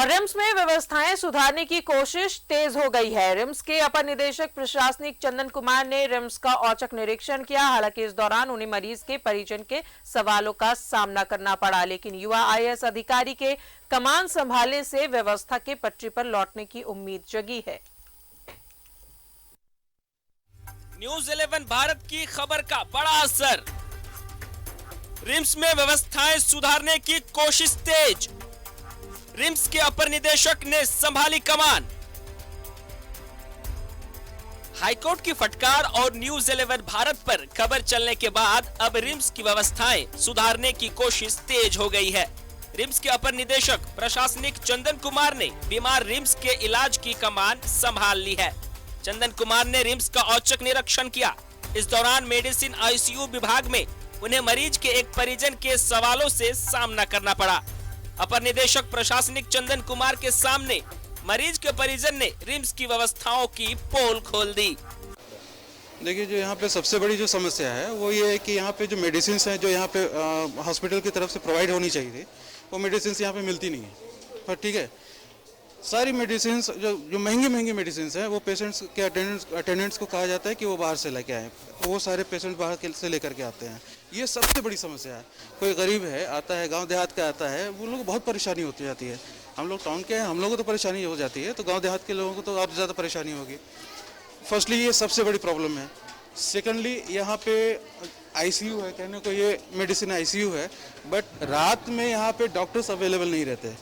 और रिम्स में व्यवस्थाएं सुधारने की कोशिश तेज हो गई है। रिम्स के अपर निदेशक प्रशासनिक चंदन कुमार ने रिम्स का औचक निरीक्षण किया। हालांकि इस दौरान उन्हें मरीज के परिजन के सवालों का सामना करना पड़ा, लेकिन युवा आईएएस अधिकारी के कमान संभालने से व्यवस्था के पटरी पर लौटने की उम्मीद जगी है। न्यूज़ 11 भारत की खबर का बड़ा असर। रिम्स में व्यवस्थाएं सुधारने की कोशिश तेज। रिम्स के अपर निदेशक ने संभाली कमान। हाईकोर्ट की फटकार और न्यूज़ 11 भारत पर खबर चलने के बाद अब रिम्स की व्यवस्थाएं सुधारने की कोशिश तेज हो गई है। रिम्स के अपर निदेशक प्रशासनिक चंदन कुमार ने बीमार रिम्स के इलाज की कमान संभाल ली है। चंदन कुमार ने रिम्स का औचक निरीक्षण किया। इस दौरान मेडिसिन आईसीयू विभाग में उन्हें मरीज के एक परिजन के सवालों से सामना करना पड़ा। अपर निदेशक प्रशासनिक चंदन कुमार के सामने मरीज के परिजन ने रिम्स की व्यवस्थाओं की पोल खोल दी। देखिए, जो यहाँ पे सबसे बड़ी जो समस्या है वो ये है कि यहाँ पे जो मेडिसिन हैं जो यहाँ पे हॉस्पिटल की तरफ से प्रोवाइड होनी चाहिए थी, वो मेडिसिन यहाँ पे मिलती नहीं है। पर ठीक है, सारी मेडिसिन जो महंगी मेडिसिन हैं वो पेशेंट्स के अटेंडेंट्स को कहा जाता है कि वो बाहर से लेके आए। वो सारे पेशेंट बाहर से लेकर के आते हैं। ये सबसे बड़ी समस्या है। कोई गरीब है, आता है, गांव देहात का आता है, वो लोग बहुत परेशानी होती जाती है। हम लोग टाउन के हैं, हम लोगों को तो परेशानी हो जाती है, तो गाँव देहात के लोगों को तो और ज़्यादा परेशानी होगी। फर्स्टली ये सबसे बड़ी प्रॉब्लम है। सेकेंडली यहाँ पे आईसीयू है, कहने को ये मेडिसिन आईसीयू है, बट रात में यहाँ पे डॉक्टर्स अवेलेबल नहीं रहते,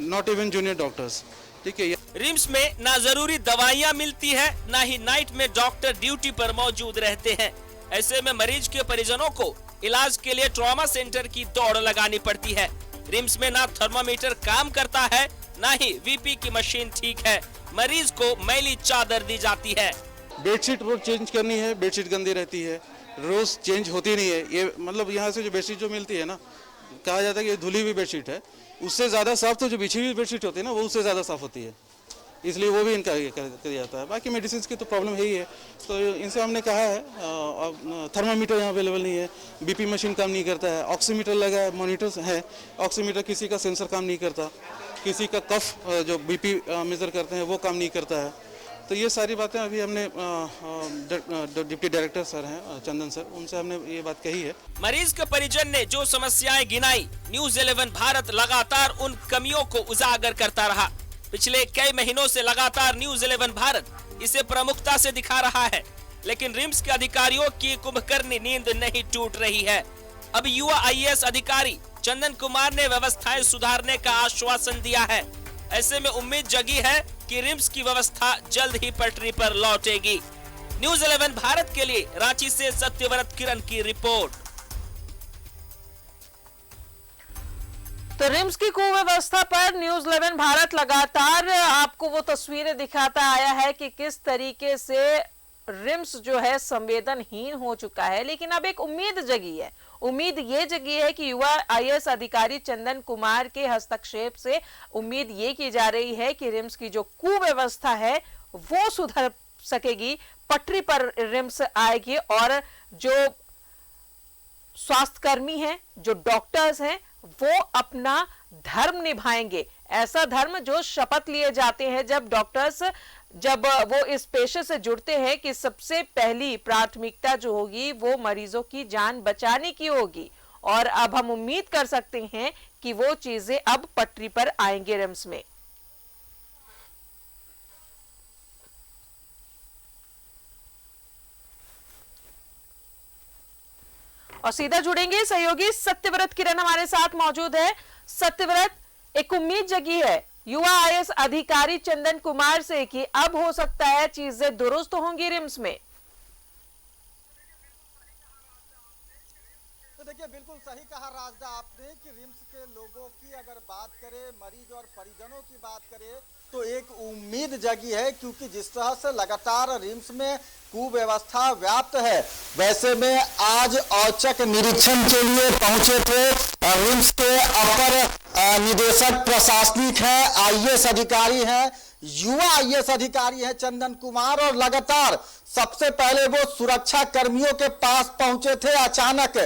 नॉट इवन जूनियर डॉक्टर्स। ठीक है, रिम्स में ना जरूरी दवाइयाँ मिलती है, ना ही नाइट में डॉक्टर ड्यूटी पर मौजूद रहते हैं। ऐसे में मरीज के परिजनों को इलाज के लिए ट्रॉमा सेंटर की दौड़ लगानी पड़ती है। रिम्स में ना थर्मामीटर काम करता है, ना ही वीपी की मशीन ठीक है। मरीज को मैली चादर दी जाती है। बेडशीट रोज चेंज करनी है, बेडशीट गंदी रहती है, रोज चेंज होती नहीं है। ये मतलब यहाँ से जो बेडशीट जो मिलती है ना, कहा जाता है कि धुली हुई बेडशीट है, उससे ज़्यादा साफ तो जो बिछी हुई बेडशीट होती है ना, वो उससे ज़्यादा साफ होती है, इसलिए वो भी इनका कर जाता है। बाकी मेडिसिन की तो प्रॉब्लम है ही है। तो इनसे हमने कहा है, थर्मामीटर यहाँ अवेलेबल नहीं है, बीपी मशीन काम नहीं करता है, ऑक्सीमीटर लगा है, मॉनिटर्स है, ऑक्सीमीटर किसी का सेंसर काम नहीं करता, किसी का कफ जो बीपी मेजर करते हैं वो काम नहीं करता है। तो ये सारी बातें अभी हमने डिप्टी डायरेक्टर सर हैं चंदन सर, उनसे हमने ये बात कही है। मरीज के परिजन ने जो समस्याएं गिनाई, न्यूज़ 11 भारत लगातार उन कमियों को उजागर करता रहा। पिछले कई महीनों से लगातार न्यूज़ 11 भारत इसे प्रमुखता से दिखा रहा है, लेकिन रिम्स के अधिकारियों की कुंभकर्णी नींद नहीं टूट रही है। अब युवा आईएएस अधिकारी चंदन कुमार ने व्यवस्थाएं सुधारने का आश्वासन दिया है। ऐसे में उम्मीद जगी है कि रिम्स की व्यवस्था जल्द ही पटरी पर लौटेगी। न्यूज़ 11 भारत के लिए रांची से सत्यव्रत किरण की रिपोर्ट। तो रिम्स की कुव्यवस्था पर न्यूज़ 11 भारत लगातार आपको वो तस्वीरें दिखाता आया है कि किस तरीके से रिम्स जो है संवेदनहीन हो चुका है। लेकिन अब एक उम्मीद जगी है। उम्मीद ये जगी है कि युवा आईएएस अधिकारी चंदन कुमार के हस्तक्षेप से उम्मीद ये की जा रही है कि रिम्स की जो कुव्यवस्था है वो सुधर सकेगी, पटरी पर रिम्स आएगी और जो स्वास्थ्यकर्मी हैं, जो डॉक्टर्स हैं, वो अपना धर्म निभाएंगे। ऐसा धर्म जो शपथ लिए जाते हैं जब डॉक्टर्स जब वो इस पेशे से जुड़ते हैं कि सबसे पहली प्राथमिकता जो होगी वो मरीजों की जान बचाने की होगी। और अब हम उम्मीद कर सकते हैं कि वो चीजें अब पटरी पर आएंगे रिम्स में। और सीधा जुड़ेंगे, सहयोगी सत्यव्रत किरण हमारे साथ मौजूद है। सत्यव्रत, एक उम्मीद जगी है युवा आईएएस अधिकारी चंदन कुमार से कि अब हो सकता है चीजें दुरुस्त होंगी रिम्स में। तो देखिए, बिल्कुल सही कहा राजदा आपने कि रिम्स के लोगों की अगर बात करें, मरीज और परिजनों की बात करें, तो एक उम्मीद जगी है, क्योंकि जिस तरह से लगातार रिम्स में कुव्यवस्था व्याप्त है, वैसे में आज औचक निरीक्षण के लिए पहुंचे थे रिम्स के अपर निदेशक प्रशासनिक हैं, आईएएस अधिकारी हैं, युवा आईएएस अधिकारी हैं चंदन कुमार, और लगातार सबसे पहले वो सुरक्षा कर्मियों के पास पहुंचे थे। अचानक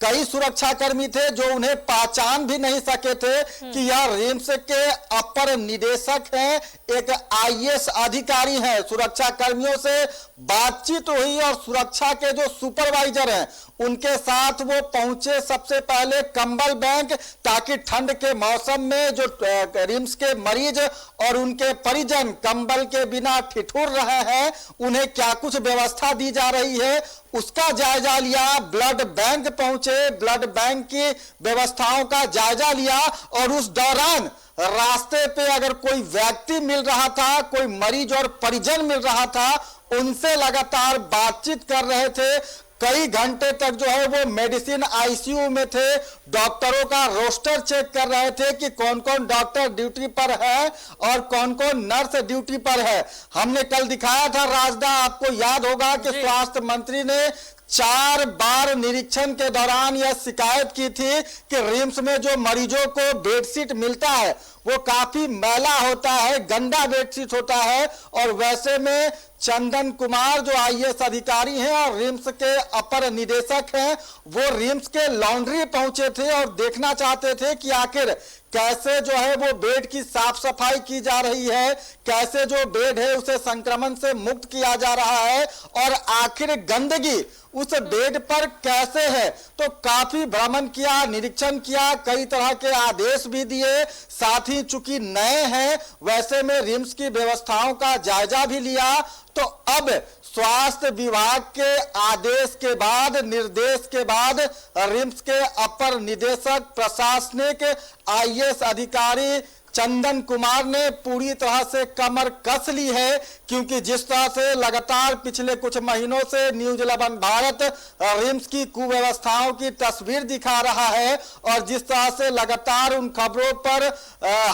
कई सुरक्षाकर्मी थे जो उन्हें पहचान भी नहीं सके थे कि यह रिम्स के अपर निदेशक हैं, एक आईएएस अधिकारी हैं। सुरक्षा कर्मियों से बातचीत हुई और सुरक्षा के जो सुपरवाइजर हैं उनके साथ वो पहुंचे सबसे पहले कंबल बैंक, ताकि ठंड के मौसम में जो रिम्स के मरीज और उनके परिजन कंबल के बिना ठिठुर रहे हैं उन्हें क्या कुछ व्यवस्था दी जा रही है उसका जायजा लिया। ब्लड बैंक पहुंचे, ब्लड बैंक की व्यवस्थाओं का जायजा लिया और उस दौरान रास्ते पे अगर कोई व्यक्ति मिल रहा था, कोई मरीज और परिजन मिल रहा था, उनसे लगातार बातचीत कर रहे थे। कई घंटे तक जो है वो मेडिसिन आईसीयू में थे, डॉक्टरों का रोस्टर चेक कर रहे थे कि कौन कौन डॉक्टर ड्यूटी पर है और कौन कौन नर्स ड्यूटी पर है। हमने कल दिखाया था राजदा, आपको याद होगा कि स्वास्थ्य मंत्री ने 4 बार निरीक्षण के दौरान यह शिकायत की थी कि रिम्स में जो मरीजों को बेडशीट मिलता है वो काफी मैला होता है, गंदा बेडशीट होता है। और वैसे में चंदन कुमार जो आईएएस अधिकारी हैं और रिम्स के अपर निदेशक हैं, वो रिम्स के लॉन्ड्री पहुंचे थे और देखना चाहते थे कि आखिर कैसे जो है वो बेड की साफ सफाई की जा रही है, कैसे जो बेड है उसे संक्रमण से मुक्त किया जा रहा है और आखिर गंदगी उस बेड पर कैसे है। तो काफी भ्रमण किया, निरीक्षण किया, कई तरह के आदेश भी दिए। साथ ही चूंकि नए हैं वैसे में रिम्स की व्यवस्थाओं का जायजा भी लिया। तो अब स्वास्थ्य विभाग के आदेश के बाद, निर्देश के बाद रिम्स के अपर निदेशक प्रशासनिक आईएएस अधिकारी चंदन कुमार ने पूरी तरह से कमर कस ली है, क्योंकि जिस तरह से लगातार पिछले कुछ महीनों से न्यूज 11 भारत रिम्स की कुव्यवस्थाओं की तस्वीर दिखा रहा है और जिस तरह से लगातार उन खबरों पर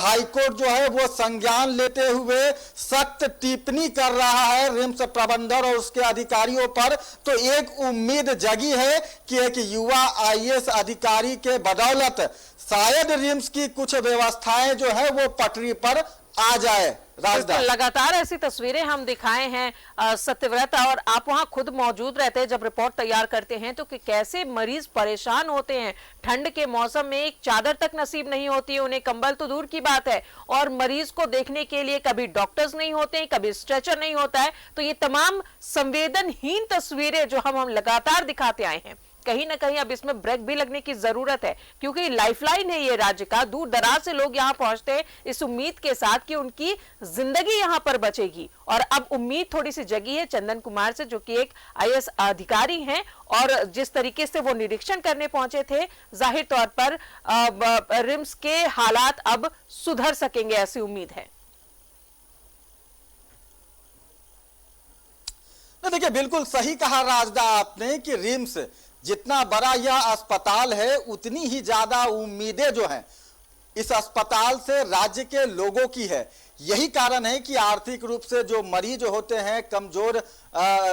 हाईकोर्ट जो है वो संज्ञान लेते हुए सख्त टिप्पणी कर रहा है रिम्स प्रबंधन और उसके अधिकारियों पर, तो एक उम्मीद जगी है कि एक युवा आईएएस अधिकारी के बदौलत शायद रिम्स की कुछ व्यवस्थाएं जो है वो पटरी पर आ जाए। राजदा, लगातार ऐसी तस्वीरें हम दिखाए हैं सत्यव्रत, और आप वहां खुद मौजूद रहते हैं जब रिपोर्ट तैयार करते हैं, तो कि कैसे मरीज परेशान होते हैं। ठंड के मौसम में एक चादर तक नसीब नहीं होती है उन्हें, कंबल तो दूर की बात है, और मरीज को देखने के लिए कभी डॉक्टर्स नहीं होते हैं, कभी स्ट्रेचर नहीं होता है। तो ये तमाम संवेदनहीन तस्वीरें जो हम लगातार दिखाते आए हैं, कहीं ना कहीं अब इसमें ब्रेक भी लगने की जरूरत है, क्योंकि लाइफलाइन है ये राज्य का। दूर दराज से लोग यहाँ पहुंचते हैं इस उम्मीद के साथ कि उनकी जिंदगी यहाँ पर बचेगी, और अब उम्मीद थोड़ी सी जगी है चंदन कुमार से, जो कि एक आईएएस अधिकारी हैं, और जिस तरीके से वो निरीक्षण करने पहुंचे थे, जाहिर तौर पर रिम्स के हालात अब सुधर सकेंगे, ऐसी उम्मीद है। देखिए, बिल्कुल सही कहा राजदा आपने कि रिम्स जितना बड़ा यह अस्पताल है उतनी ही ज्यादा उम्मीदें जो हैं इस अस्पताल से राज्य के लोगों की है। यही कारण है कि आर्थिक रूप से जो मरीज होते हैं, कमजोर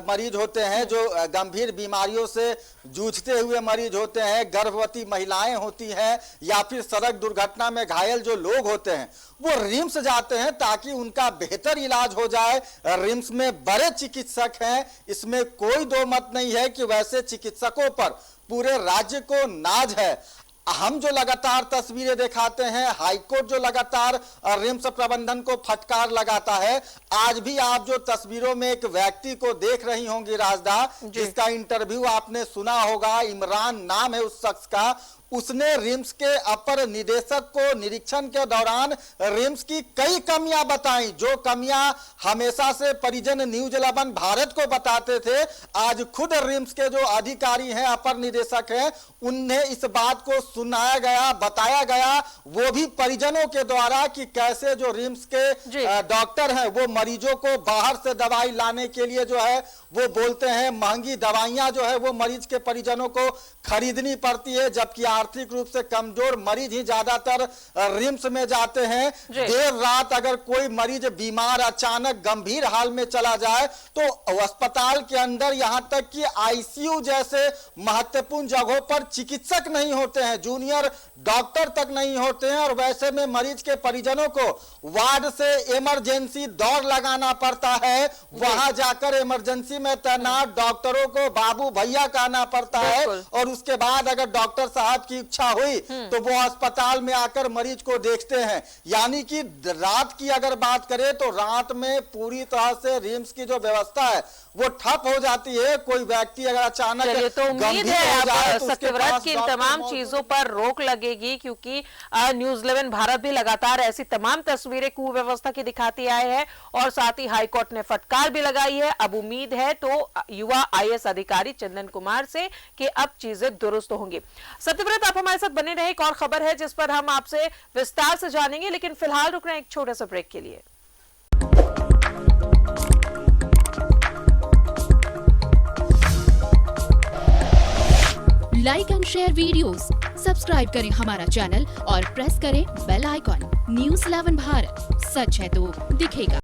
मरीज होते हैं, जो गंभीर बीमारियों से जूझते हुए मरीज होते हैं, गर्भवती महिलाएं होती हैं या फिर सड़क दुर्घटना में घायल जो लोग होते हैं, वो रिम्स जाते हैं ताकि उनका बेहतर इलाज हो जाए। रिम्स में बड़े चिकित्सक हैं, इसमें कोई दो मत नहीं है कि वैसे चिकित्सकों पर पूरे राज्य को नाज है। हम जो लगातार तस्वीरें दिखाते हैं, हाईकोर्ट जो लगातार रिम्स प्रबंधन को फटकार लगाता है, आज भी आप जो तस्वीरों में एक व्यक्ति को देख रही होंगी राजदा, जिसका इंटरव्यू आपने सुना होगा, इमरान नाम है उस शख्स का, उसने रिम्स के अपर निदेशक को निरीक्षण के दौरान रिम्स की कई कमियां बताई, जो कमियां हमेशा से परिजन न्यूज 11 भारत को बताते थे। आज खुद रिम्स के जो अधिकारी हैं, अपर निदेशक हैं, उन्हें इस बात को सुनाया गया, बताया गया, वो भी परिजनों के द्वारा, कि कैसे जो रिम्स के डॉक्टर हैं वो मरीजों को बाहर से दवाई लाने के लिए जो है वो बोलते हैं, महंगी दवाइयां जो है वो मरीज के परिजनों को खरीदनी पड़ती है, जबकि आर्थिक रूप से कमजोर मरीज ही ज्यादातर रिम्स में जाते हैं। जी। देर रात अगर कोई मरीज बीमार अचानक गंभीर हाल में चला जाए तो अस्पताल के अंदर यहां तक कि आईसीयू जैसे महत्वपूर्ण जगहों पर चिकित्सक नहीं होते हैं, जूनियर डॉक्टर तक नहीं होते हैं, और वैसे में मरीज के परिजनों को वार्ड से इमरजेंसी दौड़ लगाना पड़ता है। वहां जाकर इमरजेंसी में तैनात डॉक्टरों को बाबू भैया कहना पड़ता है, और उसके बाद अगर डॉक्टर साहब की इच्छा हुई तो वो अस्पताल में आकर मरीज को देखते हैं। यानी कि रात की अगर बात करें तो रात में पूरी तरह से रिम्स की जो व्यवस्था है वो ठप हो जाती है। कोई व्यक्ति अगर अचानक चलिए, तो उम्मीद गंभीर है हो जाए अब तो उसके सत्यव्रत पास की इन डॉक्टर तमाम मौजूद चीजों पर रोक लगेगी, क्योंकि न्यूज 11 भारत भी लगातार ऐसी तमाम तस्वीरें कुव्यवस्था की दिखाती आए है, और साथ ही हाईकोर्ट ने फटकार भी लगाई है। अब उम्मीद है तो युवा आईएएस अधिकारी चंदन कुमार से कि अब चीजें दुरुस्त होंगी। सत्यव्रत, आप हमारे साथ बने रहे, एक और खबर है जिस पर हम आपसे विस्तार से जानेंगे, लेकिन फिलहाल रुक रहे हैं एक छोटे से ब्रेक के लिए। Like and share videos, subscribe करें हमारा चैनल और प्रेस करें बेल आइकॉन। न्यूज़ 11 भारत, सच है तो दिखेगा।